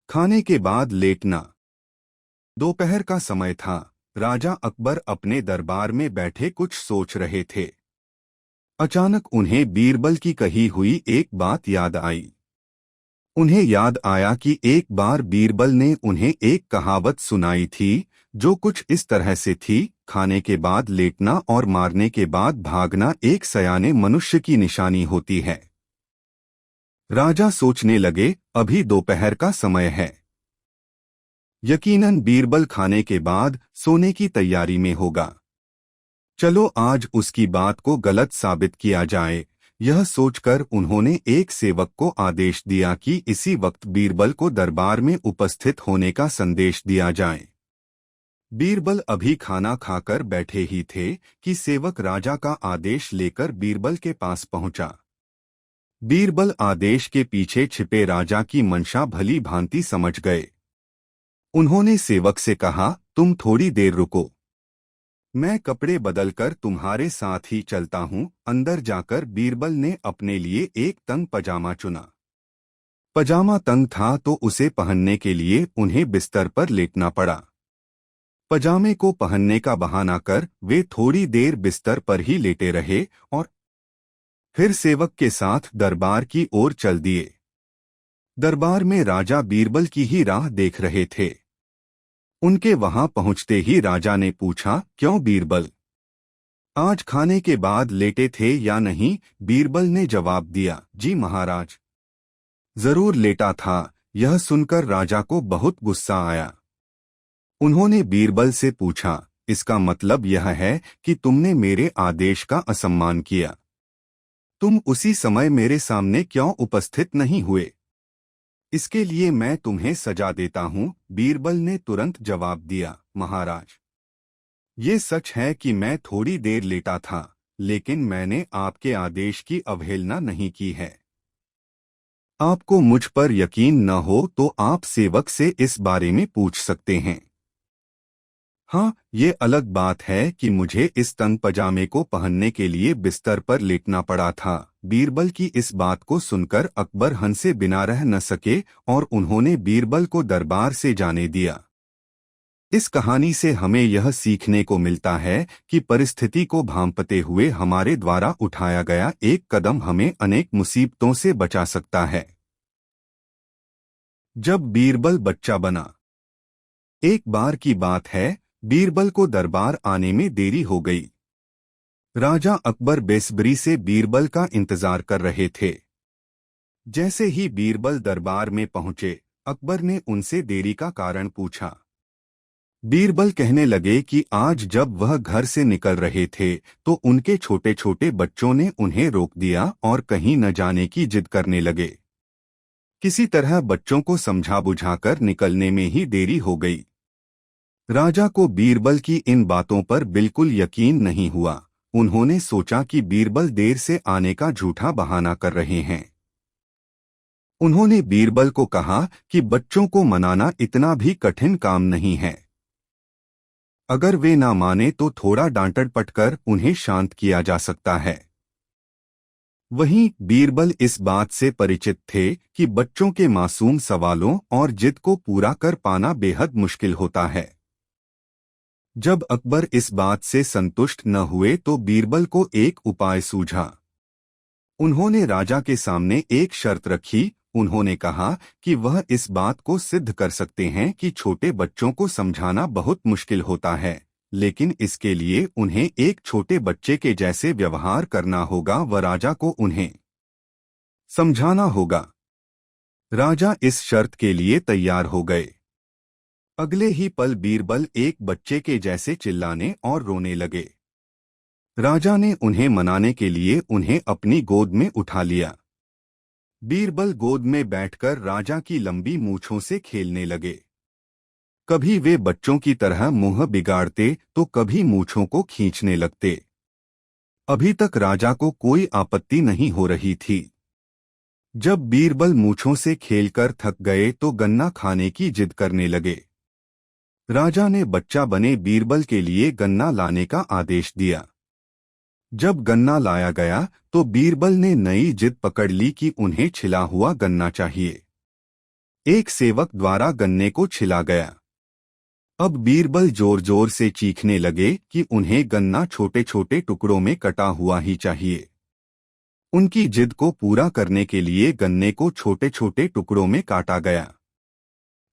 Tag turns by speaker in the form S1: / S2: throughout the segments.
S1: खाने के बाद लेटना। दोपहर का समय था। राजा अकबर अपने दरबार में बैठे कुछ सोच रहे थे। अचानक उन्हें बीरबल की कही हुई एक बात याद आई। उन्हें याद आया कि एक बार बीरबल ने उन्हें एक कहावत सुनाई थी, जो कुछ इस तरह से थी: खाने के बाद लेटना और मारने के बाद भागना एक सयाने मनुष्य की निशानी होती है। राजा सोचने लगे, अभी दोपहर का समय है। यकीनन बीरबल खाने के बाद सोने की तैयारी में होगा। चलो आज उसकी बात को गलत साबित किया जाए। यह सोचकर उन्होंने एक सेवक को आदेश दिया कि इसी वक्त बीरबल को दरबार में उपस्थित होने का संदेश दिया जाए। बीरबल अभी खाना खाकर बैठे ही थे कि सेवक राजा का आदेश लेकर बीरबल के पास पहुंचा। बीरबल आदेश के पीछे छिपे राजा की मंशा भली भांति समझ गए। उन्होंने सेवक से कहा, तुम थोड़ी देर रुको, मैं कपड़े बदलकर तुम्हारे साथ ही चलता हूँ। अंदर जाकर बीरबल ने अपने लिए एक तंग पजामा चुना। पजामा तंग था तो उसे पहनने के लिए उन्हें बिस्तर पर लेटना पड़ा। पजामे को पहनने का बहाना कर वे थोड़ी देर बिस्तर पर ही लेटे रहे और फिर सेवक के साथ दरबार की ओर चल दिए। दरबार में राजा बीरबल की ही राह देख रहे थे। उनके वहां पहुंचते ही राजा ने पूछा, क्यों बीरबल, आज खाने के बाद लेटे थे या नहीं? बीरबल ने जवाब दिया, जी महाराज, जरूर लेटा था। यह सुनकर राजा को बहुत गुस्सा आया। उन्होंने बीरबल से पूछा, इसका मतलब यह है कि तुमने मेरे आदेश का असम्मान किया। तुम उसी समय मेरे सामने क्यों उपस्थित नहीं हुए? इसके लिए मैं तुम्हें सजा देता हूँ। बीरबल ने तुरंत जवाब दिया, महाराज, ये सच है कि मैं थोड़ी देर लेटा था, लेकिन मैंने आपके आदेश की अवहेलना नहीं की है। आपको मुझ पर यकीन न हो तो आप सेवक से इस बारे में पूछ सकते हैं। हाँ, ये अलग बात है कि मुझे इस तंग पजामे को पहनने के लिए बिस्तर पर लेटना पड़ा था। बीरबल की इस बात को सुनकर अकबर हंसे बिना रह न सके और उन्होंने बीरबल को दरबार से जाने दिया। इस कहानी से हमें यह सीखने को मिलता है कि परिस्थिति को भांपते हुए हमारे द्वारा उठाया गया एक कदम हमें अनेक मुसीबतों से बचा सकता है। जब बीरबल बच्चा बना। एक बार की बात है, बीरबल को दरबार आने में देरी हो गई। राजा अकबर बेसब्री से बीरबल का इंतजार कर रहे थे। जैसे ही बीरबल दरबार में पहुंचे, अकबर ने उनसे देरी का कारण पूछा। बीरबल कहने लगे कि आज जब वह घर से निकल रहे थे तो उनके छोटे छोटे बच्चों ने उन्हें रोक दिया और कहीं न जाने की जिद करने लगे। किसी तरह बच्चों को समझा बुझाकर निकलने में ही देरी हो गई। राजा को बीरबल की इन बातों पर बिल्कुल यकीन नहीं हुआ। उन्होंने सोचा कि बीरबल देर से आने का झूठा बहाना कर रहे हैं। उन्होंने बीरबल को कहा कि बच्चों को मनाना इतना भी कठिन काम नहीं है। अगर वे ना माने तो थोड़ा डांट पटकर उन्हें शांत किया जा सकता है। वहीं बीरबल इस बात से परिचित थे कि बच्चों के मासूम सवालों और जिद को पूरा कर पाना बेहद मुश्किल होता है। जब अकबर इस बात से संतुष्ट न हुए तो बीरबल को एक उपाय सूझा। उन्होंने राजा के सामने एक शर्त रखी। उन्होंने कहा कि वह इस बात को सिद्ध कर सकते हैं कि छोटे बच्चों को समझाना बहुत मुश्किल होता है, लेकिन इसके लिए उन्हें एक छोटे बच्चे के जैसे व्यवहार करना होगा व राजा को उन्हें समझाना होगा। राजा इस शर्त के लिए तैयार हो गए। अगले ही पल बीरबल एक बच्चे के जैसे चिल्लाने और रोने लगे। राजा ने उन्हें मनाने के लिए उन्हें अपनी गोद में उठा लिया। बीरबल गोद में बैठकर राजा की लंबी मूंछों से खेलने लगे। कभी वे बच्चों की तरह मुंह बिगाड़ते तो कभी मूंछों को खींचने लगते। अभी तक राजा को कोई आपत्ति नहीं हो रही थी। जब बीरबल मूंछों से खेलकर थक गए तो गन्ना खाने की जिद करने लगे। राजा ने बच्चा बने बीरबल के लिए गन्ना लाने का आदेश दिया। जब गन्ना लाया गया तो बीरबल ने नई जिद पकड़ ली कि उन्हें छिला हुआ गन्ना चाहिए। एक सेवक द्वारा गन्ने को छिला गया। अब बीरबल जोर जोर से चीखने लगे कि उन्हें गन्ना छोटे छोटे टुकड़ों में कटा हुआ ही चाहिए। उनकी जिद को पूरा करने के लिए गन्ने को छोटे छोटे टुकड़ों में काटा गया।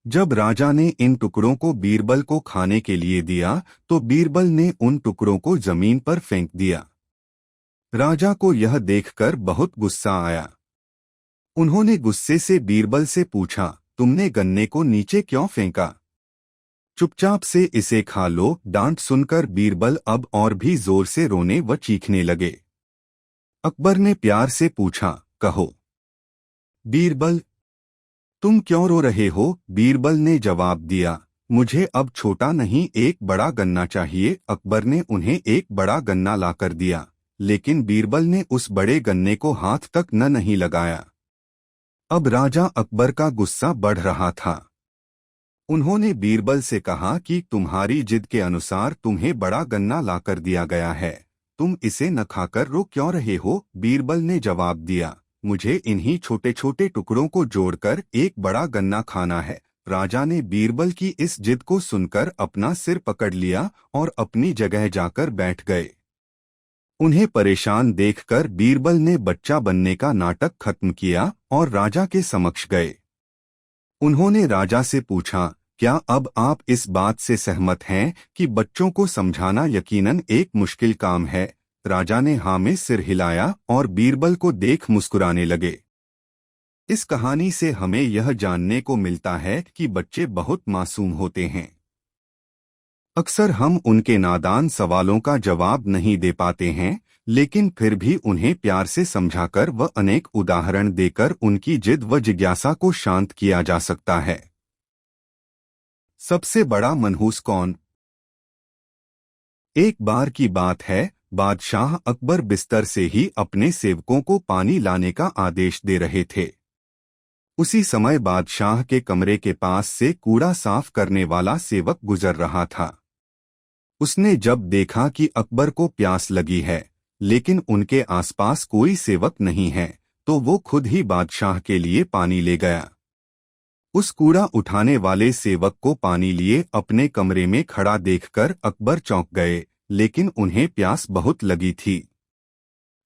S1: जब राजा ने इन टुकड़ों को बीरबल को खाने के लिए दिया तो बीरबल ने उन टुकड़ों को जमीन पर फेंक दिया। राजा को यह देखकर बहुत गुस्सा आया। उन्होंने गुस्से से बीरबल से पूछा, तुमने गन्ने को नीचे क्यों फेंका? चुपचाप से इसे खा लो। डांट सुनकर बीरबल अब और भी जोर से रोने व चीखने लगे। अकबर ने प्यार से पूछा, कहो बीरबल, तुम क्यों रो रहे हो? बीरबल ने जवाब दिया, मुझे अब छोटा नहीं एक बड़ा गन्ना चाहिए। अकबर ने उन्हें एक बड़ा गन्ना लाकर दिया, लेकिन बीरबल ने उस बड़े गन्ने को हाथ तक न नहीं लगाया। अब राजा अकबर का गुस्सा बढ़ रहा था। उन्होंने बीरबल से कहा कि तुम्हारी जिद के अनुसार तुम्हें बड़ा गन्ना लाकर दिया गया है, तुम इसे न खाकर रो क्यों रहे हो? बीरबल ने जवाब दिया, मुझे इन्हीं छोटे छोटे टुकड़ों को जोड़कर एक बड़ा गन्ना खाना है। राजा ने बीरबल की इस जिद को सुनकर अपना सिर पकड़ लिया और अपनी जगह जाकर बैठ गए। उन्हें परेशान देखकर बीरबल ने बच्चा बनने का नाटक खत्म किया और राजा के समक्ष गए। उन्होंने राजा से पूछा, क्या अब आप इस बात से सहमत हैं कि बच्चों को समझाना यकीनन एक मुश्किल काम है? राजा ने हाँ में सिर हिलाया और बीरबल को देख मुस्कुराने लगे। इस कहानी से हमें यह जानने को मिलता है कि बच्चे बहुत मासूम होते हैं। अक्सर हम उनके नादान सवालों का जवाब नहीं दे पाते हैं, लेकिन फिर भी उन्हें प्यार से समझाकर व अनेक उदाहरण देकर उनकी जिद व जिज्ञासा को शांत किया जा सकता है। सबसे बड़ा मनहूस कौन? एक बार की बात है, बादशाह अकबर बिस्तर से ही अपने सेवकों को पानी लाने का आदेश दे रहे थे। उसी समय बादशाह के कमरे के पास से कूड़ा साफ करने वाला सेवक गुजर रहा था। उसने जब देखा कि अकबर को प्यास लगी है, लेकिन उनके आसपास कोई सेवक नहीं है, तो वो खुद ही बादशाह के लिए पानी ले गया। उस कूड़ा उठाने वाले सेवक को पानी लिए अपने कमरे में खड़ा देखकर अकबर चौंक गए, लेकिन उन्हें प्यास बहुत लगी थी।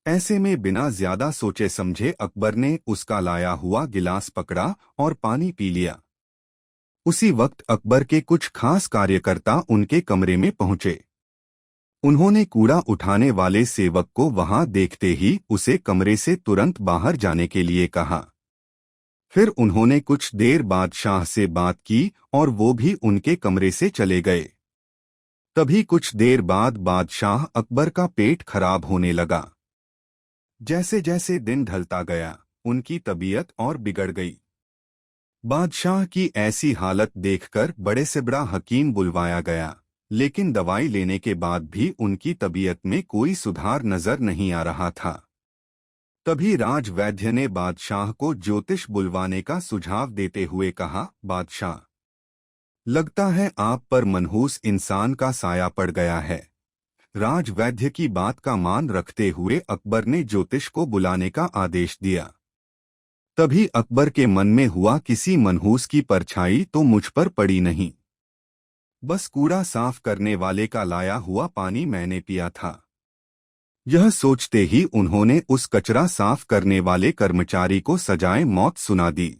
S1: ऐसे में बिना ज्यादा सोचे समझे अकबर ने उसका लाया हुआ गिलास पकड़ा और पानी पी लिया। उसी वक्त अकबर के कुछ खास कार्यकर्ता उनके कमरे में पहुंचे। उन्होंने कूड़ा उठाने वाले सेवक को वहां देखते ही उसे कमरे से तुरंत बाहर जाने के लिए कहा। फिर उन्होंने कुछ देर बादशाह से बात की और वो भी उनके कमरे से चले गए। तभी कुछ देर बाद बादशाह अकबर का पेट खराब होने लगा। जैसे जैसे दिन ढलता गया, उनकी तबीयत और बिगड़ गई। बादशाह की ऐसी हालत देखकर बड़े से बड़ा हकीम बुलवाया गया, लेकिन दवाई लेने के बाद भी उनकी तबीयत में कोई सुधार नजर नहीं आ रहा था। तभी राजवैद्य ने बादशाह को ज्योतिष बुलवाने का सुझाव देते हुए कहा, बादशाह, लगता है आप पर मनहूस इंसान का साया पड़ गया है। राजवैद्य की बात का मान रखते हुए अकबर ने ज्योतिष को बुलाने का आदेश दिया। तभी अकबर के मन में हुआ, किसी मनहूस की परछाई तो मुझ पर पड़ी नहीं, बस कूड़ा साफ करने वाले का लाया हुआ पानी मैंने पिया था। यह सोचते ही उन्होंने उस कचरा साफ करने वाले कर्मचारी को सजाए मौत सुना दी।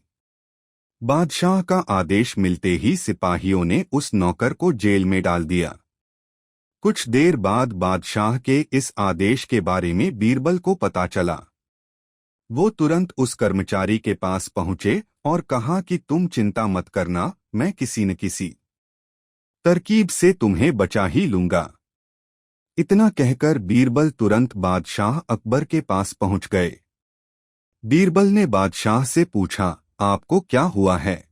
S1: बादशाह का आदेश मिलते ही सिपाहियों ने उस नौकर को जेल में डाल दिया। कुछ देर बाद बादशाह के इस आदेश के बारे में बीरबल को पता चला। वो तुरंत उस कर्मचारी के पास पहुंचे और कहा कि तुम चिंता मत करना, मैं किसी न किसी तरकीब से तुम्हें बचा ही लूंगा। इतना कहकर बीरबल तुरंत बादशाह अकबर के पास पहुंच गए। बीरबल ने बादशाह से पूछा, आपको क्या हुआ है?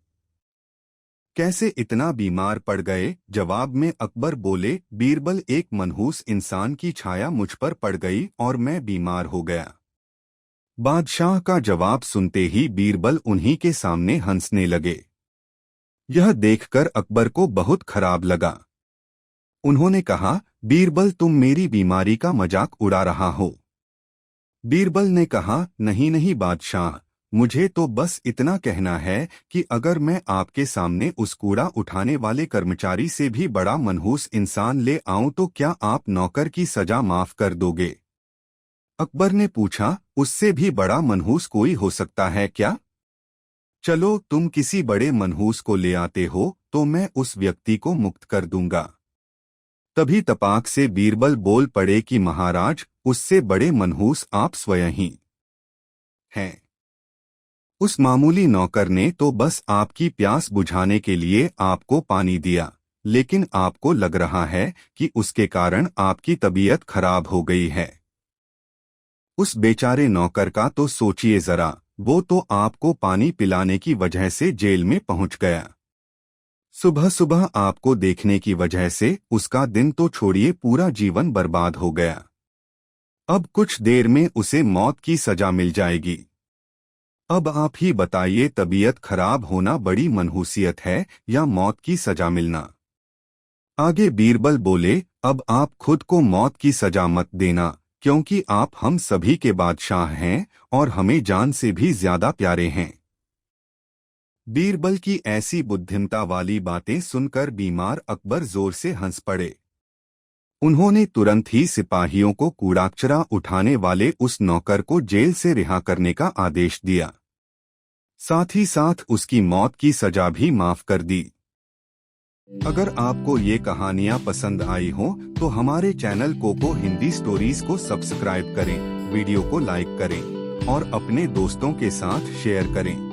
S1: कैसे इतना बीमार पड़ गए? जवाब में अकबर बोले, बीरबल, एक मनहूस इंसान की छाया मुझ पर पड़ गई और मैं बीमार हो गया। बादशाह का जवाब सुनते ही बीरबल उन्हीं के सामने हंसने लगे। यह देखकर अकबर को बहुत खराब लगा। उन्होंने कहा, बीरबल तुम मेरी बीमारी का मजाक उड़ा रहा हो। बीरबल ने कहा, नहीं नहीं बादशाह, मुझे तो बस इतना कहना है कि अगर मैं आपके सामने उस कूड़ा उठाने वाले कर्मचारी से भी बड़ा मनहूस इंसान ले आऊं तो क्या आप नौकर की सजा माफ कर दोगे? अकबर ने पूछा, उससे भी बड़ा मनहूस कोई हो सकता है क्या? चलो तुम किसी बड़े मनहूस को ले आते हो तो मैं उस व्यक्ति को मुक्त कर दूंगा। तभी तपाक से बीरबल बोल पड़े कि महाराज, उससे बड़े मनहूस आप स्वयं ही हैं। उस मामूली नौकर ने तो बस आपकी प्यास बुझाने के लिए आपको पानी दिया, लेकिन आपको लग रहा है कि उसके कारण आपकी तबीयत खराब हो गई है। उस बेचारे नौकर का तो सोचिए जरा, वो तो आपको पानी पिलाने की वजह से जेल में पहुंच गया। सुबह सुबह आपको देखने की वजह से उसका दिन तो छोड़िए पूरा जीवन बर्बाद हो गया। अब कुछ देर में उसे मौत की सजा मिल जाएगी। अब आप ही बताइए, तबीयत खराब होना बड़ी मनहूसियत है या मौत की सजा मिलना? आगे बीरबल बोले, अब आप खुद को मौत की सजा मत देना, क्योंकि आप हम सभी के बादशाह हैं और हमें जान से भी ज्यादा प्यारे हैं। बीरबल की ऐसी बुद्धिमता वाली बातें सुनकर बीमार अकबर जोर से हंस पड़े। उन्होंने तुरंत ही सिपाहियों को कूड़ाकचरा उठाने वाले उस नौकर को जेल से रिहा करने का आदेश दिया। साथ ही साथ उसकी मौत की सजा भी माफ कर दी। अगर आपको ये कहानियाँ पसंद आई हो तो हमारे चैनल कोको हिंदी स्टोरीज को सब्सक्राइब करें, वीडियो को लाइक करें और अपने दोस्तों के साथ शेयर करें।